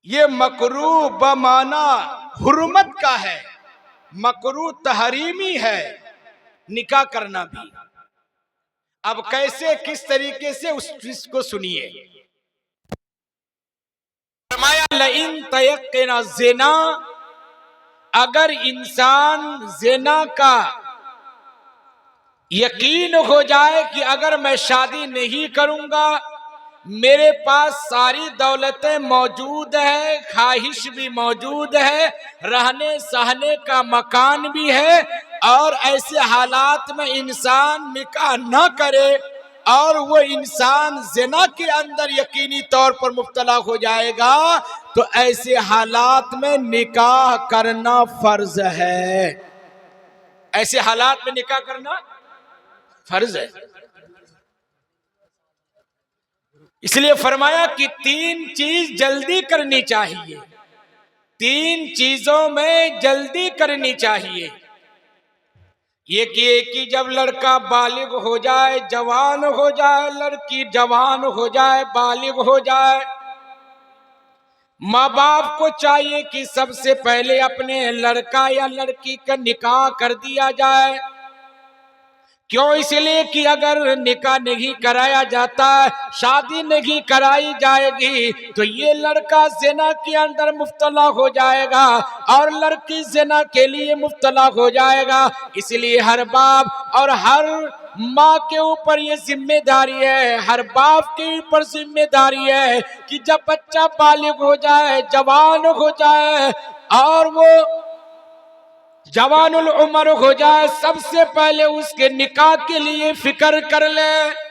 ये मकरू बमाना हुर्मत का है, मकरू तहरीमी है निकाह करना भी। अब कैसे किस तरीके से उस चीज को सुनिए। फरमाया लइन तयक्कना ज़िना, अगर इंसान ज़िना का यकीन हो जाए कि अगर मैं शादी नहीं करूंगा, मेरे पास सारी दौलतें मौजूद है, ख्वाहिश भी मौजूद है, रहने सहने का मकान भी है, और ऐसे हालात में इंसान निकाह न करे और वो इंसान ज़िना के अंदर यकीनी तौर पर मुब्तला हो जाएगा, तो ऐसे हालात में निकाह करना फर्ज है। ऐसे हालात में निकाह करना फर्ज है। इसलिए फरमाया कि 3 चीज जल्दी करनी चाहिए, 3 चीजों में जल्दी करनी चाहिए। ये कि जब लड़का बालिग हो जाए, जवान हो जाए, लड़की जवान हो जाए, बालिग हो जाए, माँ बाप को चाहिए कि सबसे पहले अपने लड़का या लड़की का निकाह कर दिया जाए। क्यों? इसलिए कि अगर निकाह नहीं कराया जाता, शादी नहीं कराई जाएगी, तो ये लड़का ज़िना के अंदर मुब्तला हो जाएगा और लड़की ज़िना के लिए मुब्तला हो जाएगा। इसलिए हर बाप और हर माँ के ऊपर ये जिम्मेदारी है, हर बाप के ऊपर जिम्मेदारी है कि जब बच्चा बालिग हो जाए, जवान हो जाए और वो जवानुल उम्र हो जाए, सबसे पहले उसके निकाह के लिए फिक्र कर ले।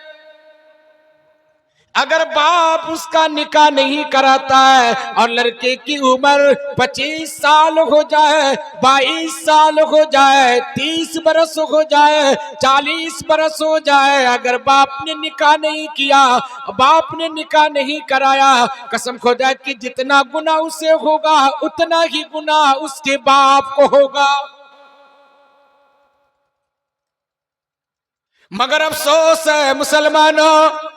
अगर बाप उसका निकाह नहीं कराता है और लड़के की उम्र 25 साल हो जाए, 22 साल हो जाए, 30 बरस हो जाए, 40 बरस हो जाए, अगर बाप ने निकाह नहीं किया, बाप ने निकाह नहीं कराया, कसम खुदा की जितना गुनाह उसे होगा उतना ही गुनाह उसके बाप को होगा। मगर अफसोस है मुसलमानों,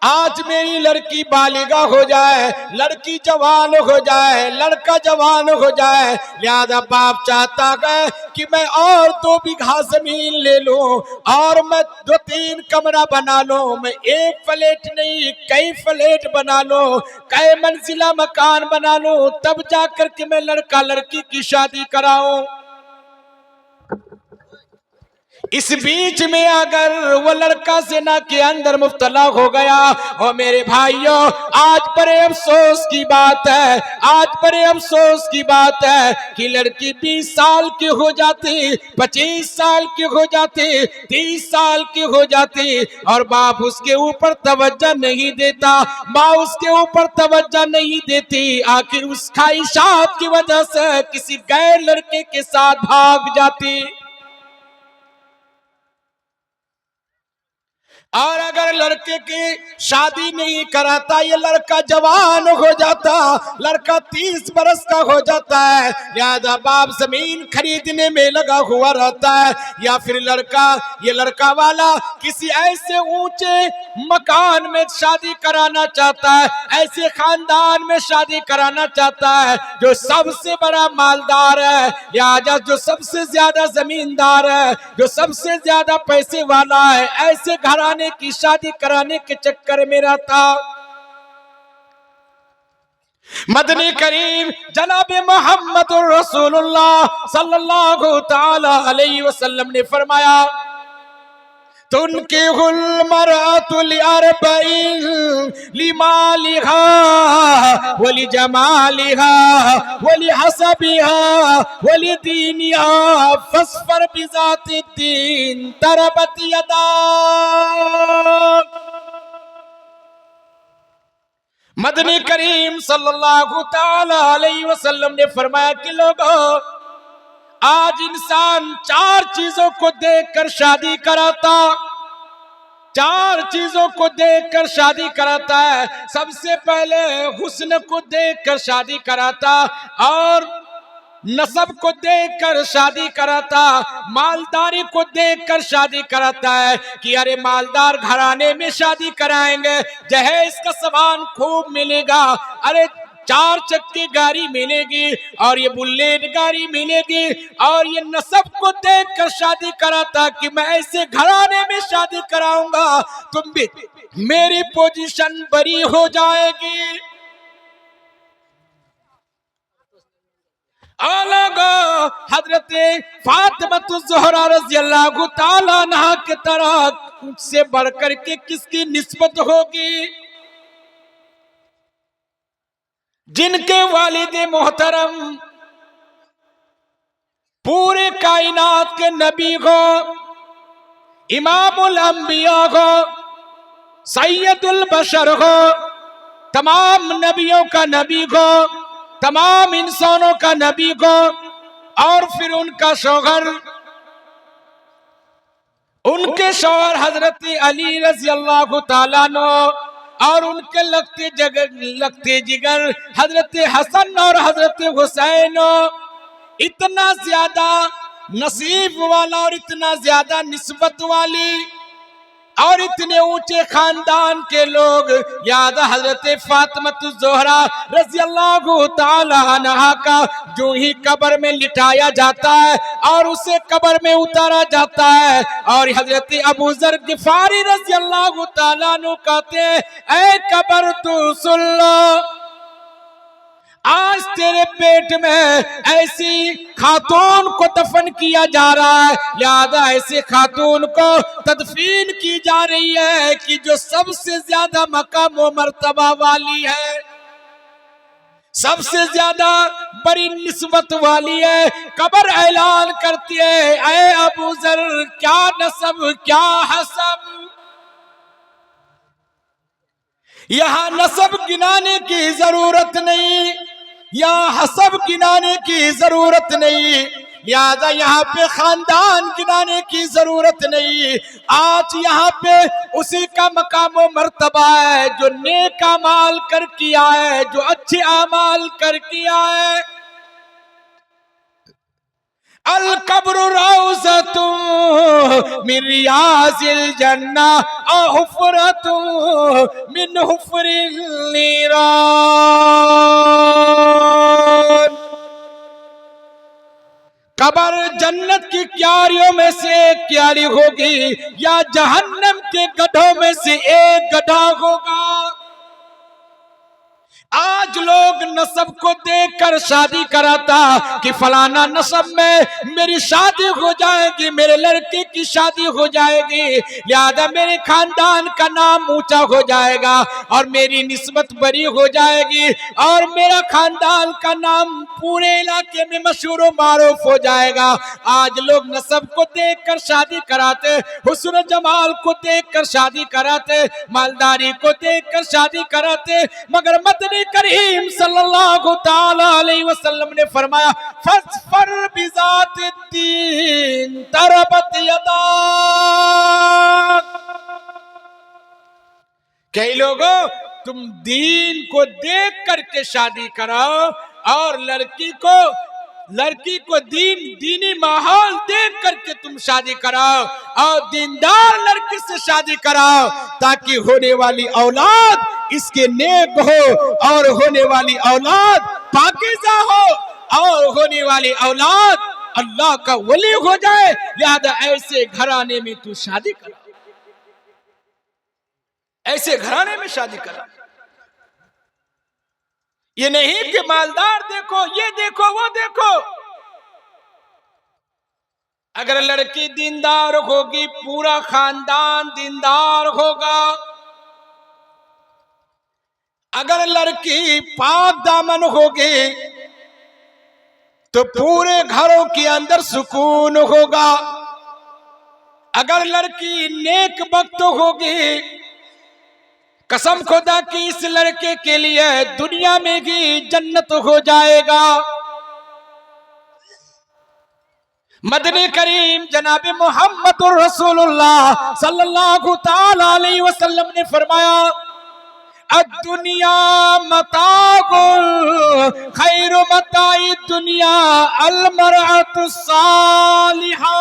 आज मेरी लड़की बालिगा हो जाए, लड़की जवान हो जाए, लड़का जवान हो जाए, लिहाजा बाप चाहता है कि मैं और 2 बीघा जमीन ले लूं और मैं 2-3 कमरा बना लूं, मैं 1 फ्लैट नहीं कई फ्लैट बना लूं, कई मंजिला मकान बना लूं, तब जाकर के मैं लड़का लड़की की शादी कराऊं। इस बीच में अगर वो लड़का ज़िना के अंदर मुब्तला हो गया, और मेरे भाइयों आज बड़े अफसोस की बात है, आज बड़े अफसोस की बात है कि लड़की 20 साल की हो जाती, 25 साल की हो जाती, 30 साल की हो जाती और बाप उसके ऊपर तवज्जो नहीं देता, माँ उसके ऊपर तवज्जो नहीं देती, आखिर उस ख्वाहिशात की वजह से किसी गैर लड़के के साथ भाग जाती। और अगर लड़के की शादी नहीं कराता, ये लड़का जवान हो जाता, लड़का 30 बरस का हो जाता है, लिहाजा बाप जमीन खरीदने में लगा हुआ रहता है, या फिर ये लड़का वाला किसी ऐसे ऊंचे मकान में शादी कराना चाहता है, ऐसे खानदान में शादी कराना चाहता है जो सबसे बड़ा मालदार है, लिहाजा जो सबसे ज्यादा जमींदार है, जो सबसे ज्यादा पैसे वाला है, ऐसे घराने की शादी कराने के चक्कर में रहता। मदनी करीम जनाब मोहम्मद रसूलुल्लाह सल्लल्लाहु ताला अलैहि वसल्लम ने फरमाया, तुनकिहुल मरअतु लिअरबईन लिमालिहा वली जमालिहा वली हसबिहा वली दीनिहा फस्फर बिज़ातिद्दीन तरबत यदा। मदनी करीम सल्लल्लाहु ताला अलैहि वसल्लम ने फरमाया कि लोगों, आज इंसान 4 चीजों को देखकर शादी कराता, 4 चीजों को देखकर शादी कराता है। सबसे पहले हुस्न को देखकर शादी कराता, और नसब को देखकर शादी कराता, मालदारी को देखकर शादी कराता है कि अरे मालदार घराने में शादी कराएंगे, जहेज का सामान खूब मिलेगा, अरे 4 चक्के गाड़ी मिलेगी और ये बुलेट गाड़ी मिलेगी और ये नसब को देख कर शादी कराता कि मैं ऐसे घराने में शादी कराऊंगा तुम भी मेरी पोजीशन बड़ी हो जाएगी। अलग हजरत फातिमा ज़हरा रज़ी अल्लाह ताला अन्हा की तरह से बढ़कर के किसकी निस्बत होगी? जिनके वालिद मोहतरम पूरे कायनात के नबी हो, इमामुल अंबिया हो, सैयदुल बशर हो, तमाम नबियों का नबी हो, तमाम इंसानों का नबी को, और फिर उनका शौहर, उनके शौहर हजरत अली रज़ी अल्लाह ताला अन्हु और उनके लगते जिगर हजरत हसन और हजरत हुसैन, इतना ज्यादा नसीब वाला और इतना ज्यादा निस्बत वाली और इतने ऊंचे खानदान के लोग याद हजरत फातिमा ज़हरा रज़ी अल्लाह ताला अन्हा का जो ही कब्र में लिटाया जाता है और उसे कब्र में उतारा जाता है और हजरत अबू ज़र गिफ़ारी रज़ी अल्लाह ताला अन्हु कहते हैं, ऐ कब्र तू सुन लो, आज तेरे पेट में ऐसी खातून को दफन किया जा रहा है, याद ऐसे खातून को तदफीन की जा रही है कि जो सबसे ज्यादा मकाम व मर्तबा वाली है, सबसे ज्यादा बड़ी निस्बत वाली है। कब्र ऐलान करती है, ऐ अबू ज़र क्या नसब क्या हसब। यहाँ नसब गिनाने की जरूरत नहीं, यहाँ हसब गिनाने की जरूरत नहीं, लिहाजा यहाँ पे खानदान गिनाने की जरूरत नहीं। आज यहाँ पे उसी का मकाम व मर्तबा है जो नेक अमाल कर किया है, जो अच्छे अमाल कर किया है। अल कब्र रौज़तु मिन रियाज़िल जन्ना औ हुफ़रतु मिन हुफ़रिन नीरान। कब्र जन्नत की क्यारियों में से एक क्यारी होगी या जहन्नम के गड्ढों में से एक गड्ढा होगा। आज लोग नसब को देखकर शादी कराता कि फलाना नसब में मेरी शादी हो जाएगी, मेरे लड़के की शादी हो जाएगी, लिहाजा मेरे खानदान का नाम ऊंचा हो जाएगा और मेरी निस्बत बड़ी हो जाएगी और मेरा खानदान का नाम पूरे इलाके में मशहूर व मारूफ हो जाएगा। आज लोग नसब को देखकर शादी कराते, हुस्न जमाल को देखकर शादी कराते, मालदारी को देखकर शादी कराते, मगर मदनी करीम सल्लल्लाहु ताला अलैहि वसल्लम ने फरमाया, फस्फर बिज़ातिद्दीन तरबत यदा। कई लोगों तुम दीन को देख करके शादी कराओ और लड़की को दीनी माहौल देख करके तुम शादी कराओ और दीनदार लड़की से शादी कराओ ताकि होने वाली औलाद इसके नेक हो और होने वाली औलाद पाकीज़ा हो और होने वाली औलाद अल्लाह का वली हो जाए। लिहाजा ऐसे घराने में तू शादी करा, ऐसे घराने में शादी करा। ये नहीं कि मालदार देखो, ये देखो, वो देखो। अगर लड़की दीनदार होगी पूरा खानदान दीनदार होगा। अगर लड़की पाक दामन होगी तो पूरे घरों के अंदर सुकून होगा। अगर लड़की नेक वक्त होगी, कसम खुदा की इस लड़के के लिए दुनिया में भी जन्नत हो जाएगा। मदनी करीम जनाब मोहम्मदुर रसूलुल्लाह सल्लल्लाहु ताला अलैहि वसल्लम ने फरमाया, अद्दुनिया मताउल खैरु मताई दुनिया अल मरअतु सालिहा।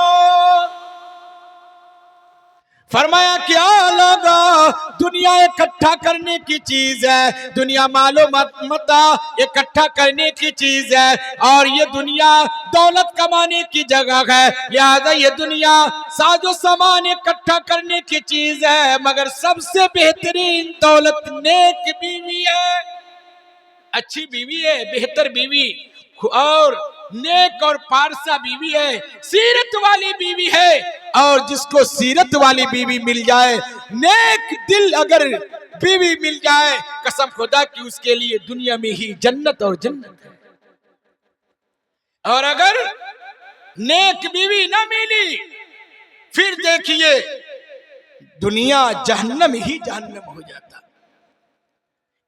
फरमाया क्या लगा, दुनिया इकट्ठा करने की चीज है, दुनिया मालो मता इकट्ठा करने की चीज है, और ये दुनिया दौलत कमाने की जगह है, लिहाजा ये दुनिया साजो सामान इकट्ठा करने की चीज है, मगर सबसे बेहतरीन दौलत नेक बीवी है, अच्छी बीवी है, बेहतर बीवी और नेक और पारसा बीवी है, सीरत वाली बीवी है। और जिसको सीरत वाली बीवी मिल जाए, नेक दिल अगर बीवी मिल जाए, कसम खुदा की उसके लिए दुनिया में ही जन्नत और जन्नत है। और अगर नेक बीवी ना मिली, फिर देखिए दुनिया जहन्नम ही जहन्नम हो जाता।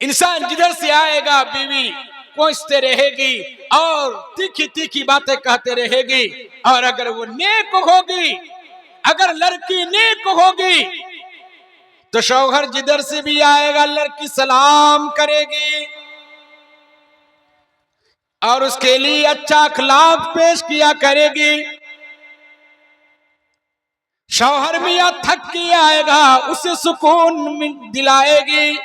इंसान जिधर से आएगा बीवी कोसते रहेगी और तीखी तीखी बातें कहते रहेगी, और अगर वो नेक होगी, अगर लड़की नेक होगी, तो शौहर जिधर से भी आएगा लड़की सलाम करेगी और उसके लिए अच्छा अखलाक पेश किया करेगी। शौहर मियां थक के आएगा, उसे सुकून दिलाएगी।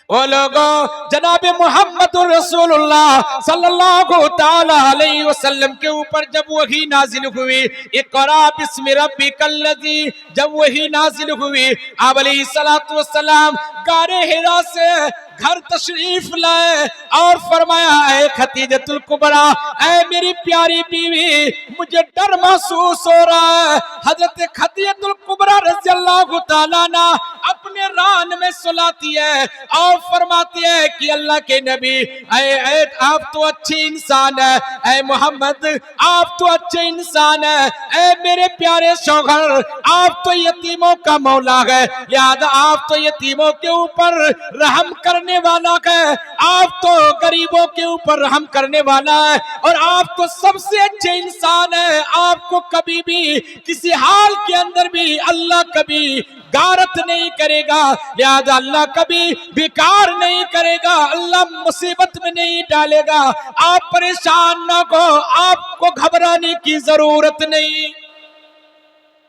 वो लोगों जनाब मोहम्मद रसूलुल्लाह सल्लल्लाहु ताला अलैहि वसल्लम के ऊपर जब वही नाजिल हुई, इक़रा बिस्मि रब्बिकल लज़ी, जब वही नाजिल हुई, आप अलैहिस्सलातु वस्सलाम गारे हिरा से घर तशरीफ लाए और फरमाया, ऐ खदीजतुल कुबरा, ऐ मेरी प्यारी बीवी, मुझे डर महसूस हो रहा है। हजरत खदीजतुल कुबरा रज़ियल्लाहु ताला अन्हा अपने रान में सुलाती है और फरमाती है कि अल्लाह के नबी, ऐ आप तो अच्छे इंसान है, ऐ मोहम्मद आप तो अच्छे इंसान है, ऐ मेरे प्यारे शौहर आप तो यतीमों का मौला है, लिहाजा आप तो यतीमों के ऊपर रहम करने वाला है, आप तो गरीबों के ऊपर रहम करने वाला है, और आप तो सबसे अच्छे इंसान है। आपको कभी भी किसी हाल के अंदर भी अल्लाह कभी गारत नहीं करेगा, लिहाजा अल्लाह कभी बेकार नहीं करेगा, अल्लाह मुसीबत में नहीं डालेगा। आप परेशान ना हो, आपको घबराने की जरूरत नहीं।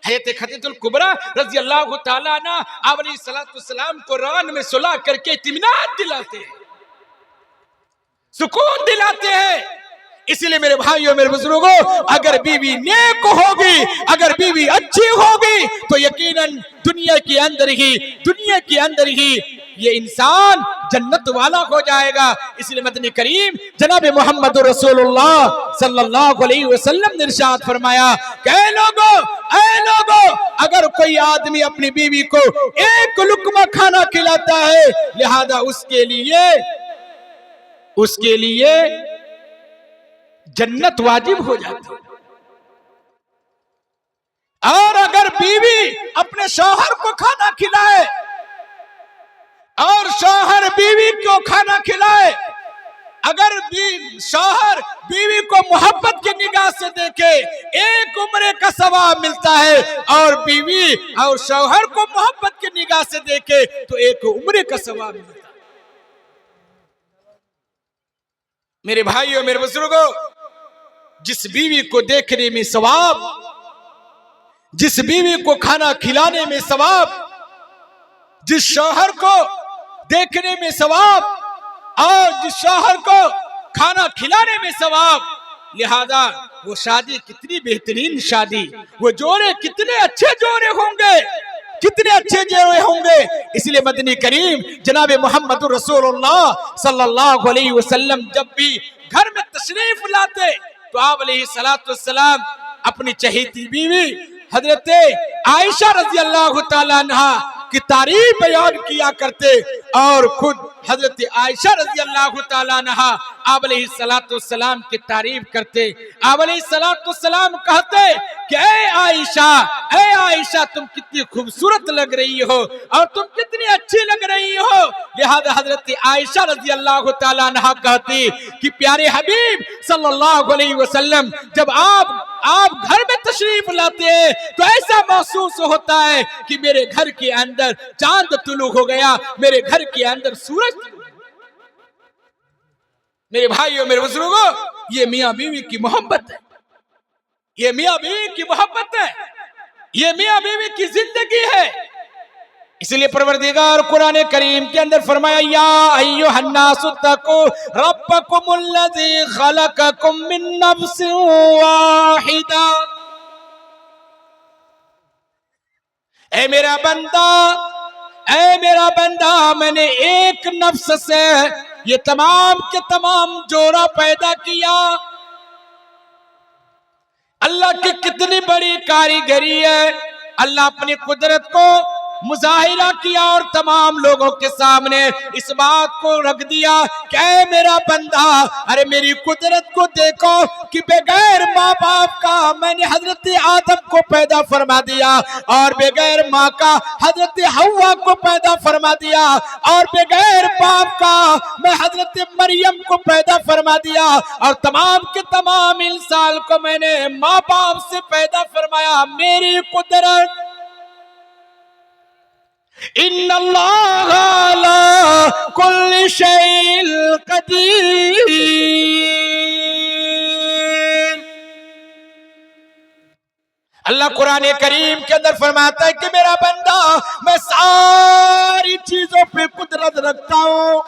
हज़रत खदीजतुल कुबरा रज़ियल्लाहु ताला अन्हा आप अलैहिस्सलातु वस्सलाम को रान में सुला करके इत्मीनान दिलाते हैं, सुकून दिलाते हैं। इसलिए मेरे भाइयों मेरे बुजुर्गों, अगर बीवी नेक होगी, अगर बीवी अच्छी होगी, तो यकीनन दुनिया के अंदर ही ये इंसान जन्नत वाला हो जाएगा। इसलिए मदनी करीम जनाब मोहम्मद रसूलुल्लाह सल्लल्लाहु अलैहि वसल्लम ने इरशाद फरमाया, ऐ लोगों, अगर कोई आदमी अपनी बीवी को एक लुकमा खाना खिलाता है, लिहाजा उसके लिए जन्नत वाजिब हो जाती है। और अगर बीवी अपने शौहर को खाना खिलाए और शौहर बीवी को खाना खिलाए, अगर शौहर बीवी को मोहब्बत की निगाह से देखे, एक उम्र का सवाब मिलता है, और बीवी और शौहर को मोहब्बत की निगाह से देखे तो एक उम्र का सवाब मिलता है। मेरे भाइयों मेरे बुजुर्गों, जिस बीवी को देखने में सवाब, जिस बीवी को खाना खिलाने में सवाब, जिस शौहर को देखने में सवाब और जिस शौहर को खाना खिलाने में सवाब, लिहाजा वो शादी कितनी बेहतरीन शादी, वो जोड़े कितने अच्छे जोड़े होंगे, कितने अच्छे जोड़े होंगे। इसलिए मदनी करीम जनाब मोहम्मद रसूलुल्लाह सल्लल्लाहु अलैहि वसल्लम जब भी घर में तशरीफ लाते, तो आप अलैहिस्सलातु वस्सलाम अपनी चहेती बीवी हजरत आयशा रज़ियल्लाहु ताला अन्हा की तारीफ बयान किया करते, और खुद हजरत आयशा रज़ियल्लाहु ताला अन्हा आप अलैहिस्सलातु वस्सलाम की तारीफ करते। आप अलैहिस्सलातु वस्सलाम कहते कि ऐ आयशा तुम कितनी खूबसूरत लग रही हो और तुम कितनी अच्छी लग रही हो। लिहाजा हजरत आयशा रज़ियल्लाहु ताला अन्हा कहती कि प्यारे हबीब सल्लल्लाहु अलैहि वसल्लम, जब आप घर में तशरीफ लाते हैं तो ऐसा महसूस होता है कि मेरे घर के अंदर चांद तुलू हो गया, मेरे घर के अंदर सूरज। मेरे भाइयों मेरे बुजुर्गों, ये मियां बीवी की मोहब्बत है, ये मियां बीवी की मोहब्बत है। ये मियां बीवी की जिंदगी है। इसलिए परवरदिगार कुरान करीम के अंदर फरमाया, या अय्युहन्नासु तक़ू रब्बकुमुल्लज़ी खलक़कुम मिन नफ्सिन वाहिदा। ऐ मेरा बंदा, मैंने एक नफ्स से ये तमाम के तमाम जोड़ा पैदा किया। अल्लाह की कितनी बड़ी कारीगरी है। अल्लाह अपनी कुदरत को मुजाहिरा किया और तमाम लोगों के सामने इस बात को रख दिया कि ऐ मेरा बंदा, अरे मेरी कुदरत को देखो कि बगैर माँ बाप का मैंने हजरत आदम को पैदा फरमा दिया, और बगैर माँ का हजरत हव्वा को पैदा फरमा दिया, और बगैर बाप का मैं हजरत मरियम को पैदा फरमा दिया, और तमाम के तमाम इंसान को मैंने माँ बाप से पैदा फरमाया। मेरी कुदरत इन्नल्लाह अला कुल्लि शैइन कदीर। अल्लाह कुरान करीम के अंदर फरमाता है कि मेरा बंदा, मैं सारी चीजों पे कुदरत रखता हूं।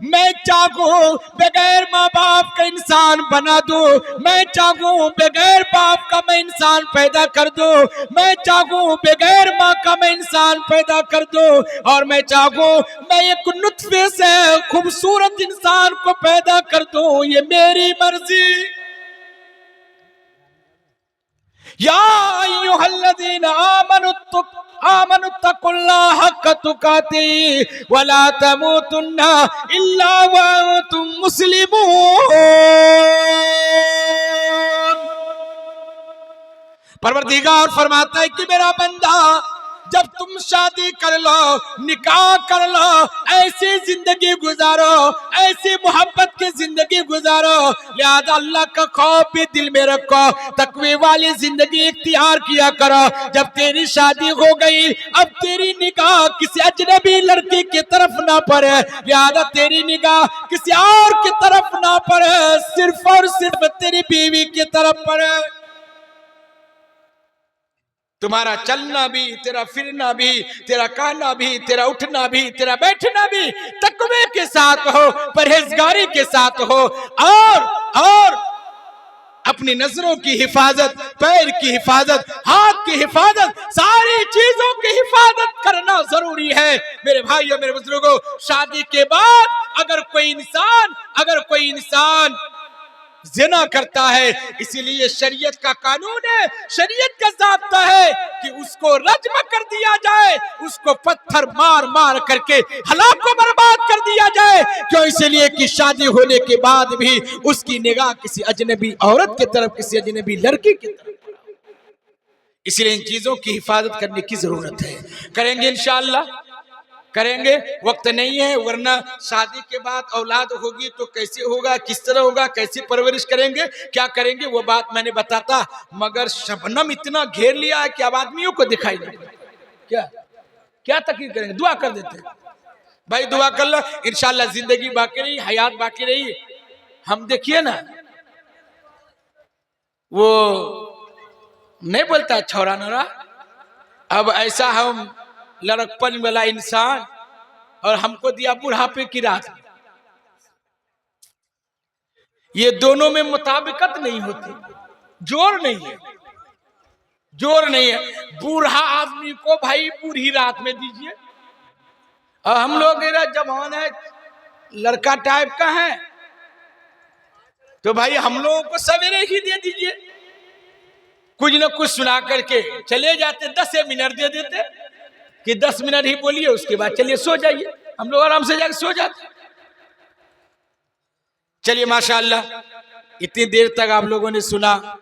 मैं चाहूं बगैर माँ बाप का इंसान बना दूं, मैं चाहूं बगैर बाप का मैं इंसान पैदा कर दूं, मैं चाहूं बगैर माँ का मैं इंसान पैदा कर दूं, और मैं चाहूं मैं एक नुत्फे से खूबसूरत इंसान को पैदा कर दूं। ये मेरी मर्जी। या अय्युहल्लज़ीना आमनुत्तकुल्लाह हक्क तुकातिह वला तमूतुन्ना इल्ला व अंतुम मुस्लिमून। परवरदिगार फरमाता है कि मेरा बंदा, जब तुम शादी कर लो, निकाह कर लो, ऐसी जिंदगी गुजारो, ऐसी मोहब्बत की जिंदगी गुजारो, लिहाजा अल्लाह का खौफ भी दिल में रखो, तकवे वाली जिंदगी इख्तियार किया करो। जब तेरी शादी हो गई, अब तेरी निगाह किसी अजनबी लड़की की तरफ ना पड़े, लिहाजा तेरी निगाह किसी और की तरफ ना पड़े, सिर्फ और सिर्फ तेरी बीवी की तरफ पड़े। तुम्हारा चलना भी, तेरा फिरना भी, तेरा कहना भी, तेरा उठना भी, तेरा बैठना भी तकवे के साथ हो, परहेजगारी के साथ हो, और अपनी नजरों की हिफाजत, पैर की हिफाजत, हाथ की हिफाजत, सारी चीजों की हिफाजत करना जरूरी है। मेरे भाइयों, मेरे बुजुर्गों, शादी के बाद अगर कोई इंसान ज़िना करता है, इसीलिए शरीयत का कानून है, शरीयत का ज़ाब्ता है कि उसको रज्म कर दिया जाए, उसको पत्थर मार मार करके हलाक को बर्बाद कर दिया जाए। क्यों? इसलिए कि शादी होने के बाद भी उसकी निगाह किसी अजनबी औरत की तरफ, किसी अजनबी लड़की की तरफ। इसलिए इन चीजों की हिफाजत करने की जरूरत है। करेंगे इंशाअल्लाह, करेंगे। वक्त नहीं है, वरना शादी के बाद औलाद होगी तो कैसे होगा, किस तरह होगा, कैसे परवरिश करेंगे, क्या करेंगे, वो बात मैंने बताता। मगर शबनम इतना घेर लिया है कि अब आदमियों को दिखाई नहीं। क्या तकलीफ करेंगे? दुआ कर देते हैं भाई, दुआ कर लो, इंशाअल्लाह जिंदगी बाकी रही, हयात बाकी रही। हम देखिए ना, वो नहीं बोलता छोरा नोरा, अब ऐसा हम लड़कपन वाला इंसान, और हमको दिया बुढ़ापे की रात। ये दोनों में मुताबिकत नहीं होती, जोर नहीं है। बूढ़ा आदमी को भाई बूढ़ी रात में दीजिए, और हम लोग जवान है, लड़का टाइप का है, तो भाई हम लोगों को सवेरे ही दे दीजिए। कुछ न कुछ सुना करके चले जाते, 10 मिनट दे देते कि 10 मिनट ही बोलिए, उसके बाद चलिए सो जाइए। हम लोग आराम से जाकर सो जाते। चलिए माशाअल्लाह, इतनी देर तक आप लोगों ने सुना,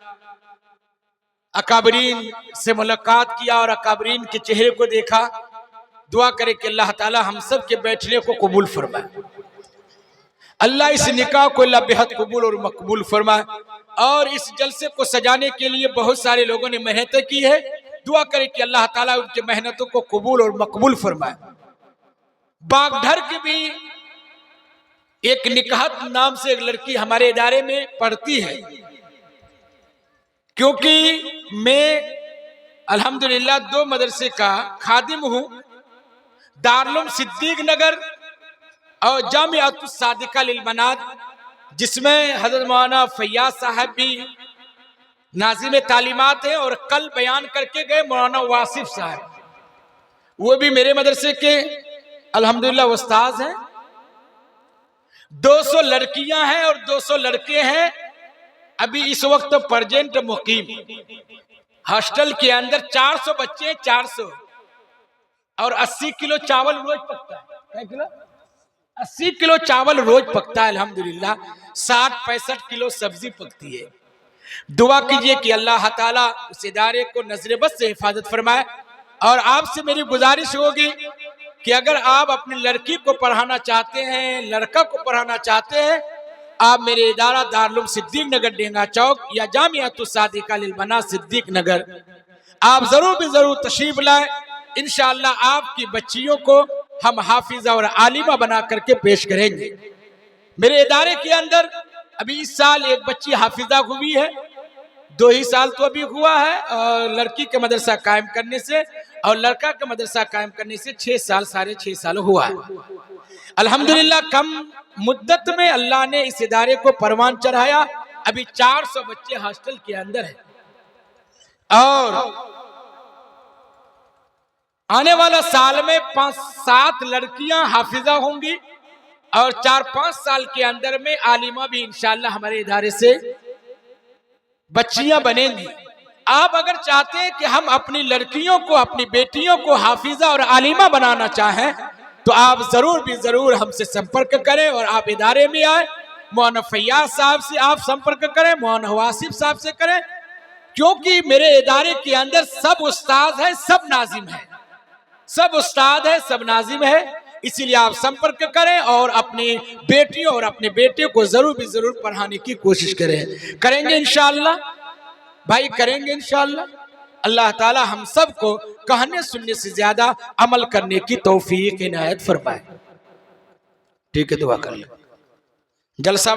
अकाबरीन से मुलाकात किया और अकाबरीन के चेहरे को देखा। दुआ करे कि अल्लाह ताला हम सब के बैठने को कबूल फरमाए। अल्लाह इस निकाह को अल्लाह बेहद कबूल और मकबूल फरमाए। और इस जलसे को सजाने के लिए बहुत सारे लोगों ने मेहनत की है। दुआ करें कि अल्लाह ताला उनके मेहनतों को कबूल और मकबूल फरमाए। बागधर की भी एक निकाहत नाम से एक लड़की हमारे इदारे में पढ़ती है, क्योंकि मैं अल्हम्दुलिल्लाह 2 मदरसे का खादिम हूँ, दारुल सिद्दीक नगर और जामियातुस सादिका लिल बनात, जिसमें हजरत मौलाना फैयाज साहब भी नाज़िम तालीमात हैं और कल बयान करके गए मौलाना वासिफ साहब, वो भी मेरे मदरसे के अल्हम्दुलिल्लाह उस्ताद हैं। 200 लड़कियां हैं और 200 लड़के हैं। अभी इस वक्त प्रेजेंट मुकीम हॉस्टल के अंदर 400 बच्चे हैं, 400, और 80 किलो चावल रोज पकता है। क्या किलो? 80 किलो चावल रोज पकता है अल्हम्दुलिल्लाह। 60-65 किलो सब्जी पकती है। दुआ कीजिए कि अल्लाह ताला उस इदारे को नजर बद से हिफाजत फरमाए। और आपसे मेरी गुजारिश होगी कि अगर आप अपनी लड़की को पढ़ाना चाहते हैं, लड़का को पढ़ाना चाहते हैं, आप मेरे इदारा दारुल सिद्दीक नगर डेंगा चौक या जामियातुस सादिका लिल बनात सिद्दीक नगर आप जरूर भी जरूर तशरीफ लाए। इंशाअल्लाह आपकी बच्चियों को हम हाफिजा और आलिमा बना करके पेश करेंगे। मेरे इदारे के अंदर अभी इस साल एक बच्ची हाफिजा हुई है, 2 ही साल तो अभी हुआ है, और लड़की के मदरसा कायम करने से और लड़का का मदरसा कायम करने से 6 साल 6.5 साल हुआ है। अल्हम्दुलिल्लाह कम मुद्दत में अल्लाह ने इस इदारे को परवान चढ़ाया। अभी 400 बच्चे हॉस्टल के अंदर हैं और आने वाला साल में 5-7 लड़कियां हाफिजा होंगी और 4-5 साल के अंदर में आलिमा भी इंशाअल्लाह हमारे इदारे से बच्चियां बनेंगी। आप अगर चाहते हैं कि हम अपनी लड़कियों को, अपनी बेटियों को हाफिजा और आलिमा बनाना चाहें तो आप जरूर भी जरूर हमसे संपर्क करें और आप इदारे में आए। मौलाना फैयाज साहब से आप संपर्क करें, मौलाना वासिफ साहब से करें, क्योंकि मेरे इदारे के अंदर सब उस्ताद है, सब नाजिम है, सब उस्ताद है, सब नाजिम है। इसीलिए आप संपर्क करें और अपनी बेटियों और अपने बेटे को जरूर भी जरूर पढ़ाने की कोशिश करें। करेंगे इंशाअल्लाह भाई, करेंगे इंशाअल्लाह। अल्लाह ताला हम सबको कहने सुनने से ज्यादा अमल करने की तौफीक इनायत फरमाए। ठीक है, दुआ कर ले। जलसा